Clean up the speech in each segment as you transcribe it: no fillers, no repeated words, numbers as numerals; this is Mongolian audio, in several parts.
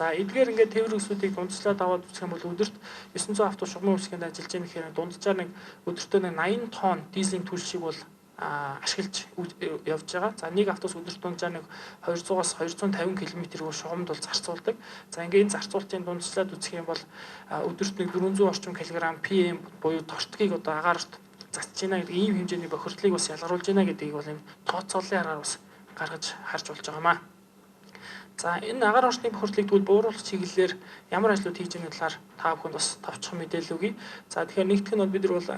За эдгээр ингээд тээвэр өсвүүдийг дундчлаад аваад үзэх юм бол өдөрт 900 автобус шугамын үсгэнд ажиллаж байгаа гэхээр дунджаар нэг өдөртөө нэг 80 тонн дизелийн түлшийг бол ашиглаж явж байгаа. За нэг автобус өдөрт дунджаар нэг 200-аас 250 км шугамд бол зарцуулдаг. За ингээд энэ зарцуултын дундчлаад үзэх юм бол өдөрт нэг 400 орчим кг PM буюу тортгийг одоо агаарт засаж байна гэдэг ийм хэмжээний бохирдлыг бас ялгаруулж байна гэдгийг бол энэ тооцооллын аргаар бас гаргаж харж болж байгаамаа. За энэ агаар орчны бохирдлыг тэгвэл бууруулах чиглэлээр ямар ажлууд хийж байгаа талаар та бүхэнд бас товчхон мэдээлэл өгье. За тэгэхээр нэгдүгээр нь бид нар бол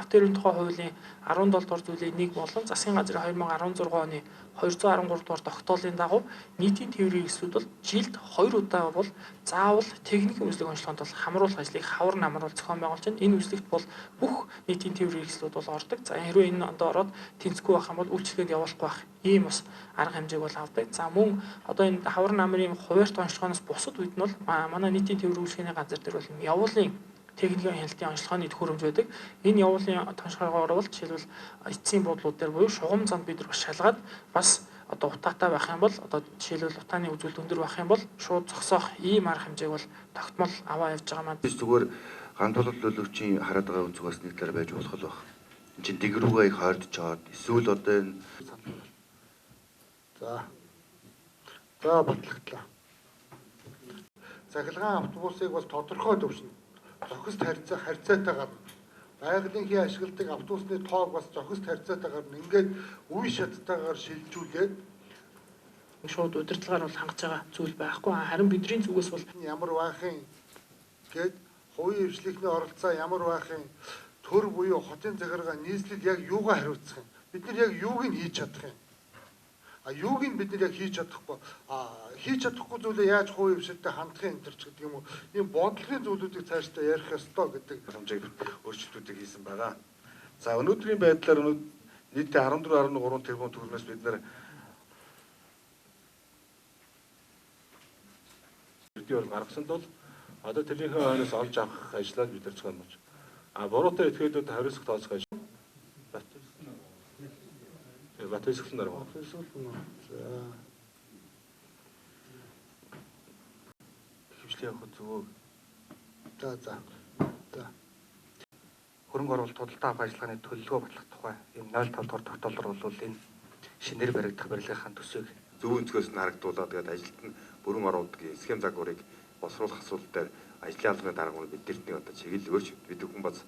автоэрийн тухай хуулийн 17 дугаар зүйлийн 1 болон засгийн газрын 2016 оны 213 дугаар тогтоолын дагуу нийтийн тээврийн хэсгүүд бол жилд 2 удаа бол заавал техникийн үзлэг онцлогоонд бол хамруулах ажлыг хавар намруулах зохион байгуулж байна. Энэ үзлэгт бол бүх нийтийн тээврийн хэсгүүд бол ордог. За хэрвээ энэ онд ороод тэнцэхгүй байх юм бол үйлчлэгэнд явуулахгүй байх ийм бас арга хэмжээг бол авдаг. За мөн одоо энэ хавар намрын хуваарьт онцлогооноос бусад үед нь бол манай нийтийн тээврийн үйлчлэгээний газар дээр бол явуулын техникийн хяналтын онцлогооны төхөөрөмж байдаг. Энэ явуулын тоншгойгоор бол жишээлбэл эцсийн буудлууд дээр буюу шугам занд бид нар бас шалгаад бас одоо утаатай байх юм бол одоо жишээлбэл утааны үзүүлэлт өндөр байх юм бол шууд зогсоох ийм арга хэмжээг бол тогтмол аваа явж байгаа маань. Зүгээр гандуулал төлөвчийн хараад байгаа өнцгөөс нэг талаар байж болох л баг. Энд чинь дэг рүүгээ их хойдож чаад эсвэл одоо энэ За батлагдлаа. Цахилгаан автобусыг бол тодорхой төвшөнд зохист харьцаатайгаар байгалийн ашигладаг автобусны тоог бас зохист харьцаатайгаар ингээд үе шаттайгаар шилжүүлээд шууд удирдлагаар бол хангаж байгаа зүйл байхгүй. Харин бидний зүгээс бол ямар байхын гээд хувийн хвшлийнхний оролцоо ямар байхын төр буюу хотын захиргаа нийслэл яг юугаа хариуцах юм. Бид нар яг юуг нь хийж чадах юм. Юуг нь бид нар яг хийж чадахгүй. Хийж чадахгүй зүйлээ яаж хувийн хвшилтэд хандах юм гэж гэдэг юм уу. Ийм бодлогын зүйлүүдийг цаашдаа ярих ёстой гэдэг хэмжээг өөрчлөлтүүдийг хийсэн байгаа. За өнөөдрийн байдлаар нийтдээ 14.3 тэрбум төгрөгнөөс бид нар бол гаргасанд бол одоо тэрнийхээ хойноос олж авах ажлаад бид нар зохион болж. Буруутай этгээдүүд хариуцлага тооцох ажил. Бат хэсгэлнээр байна. Хвшлийн явах зүгөө. За. Хөрөнгө оруулалт худалдаа авах ажиллагааны төлөвлөгөө батлах тухай энэ 05 дугаар тогтоолоор бол энэ шинээр баригдах барилгын төсвийг зөв өнцгөөс нь харагдуулаад тэгээд ажилт нь бүрэн оруулалтын схем загварыг босруулах асуудал дээр ажлын албаны дарга бид нарт нэг одоо чиглэл өөрч бид хүн баз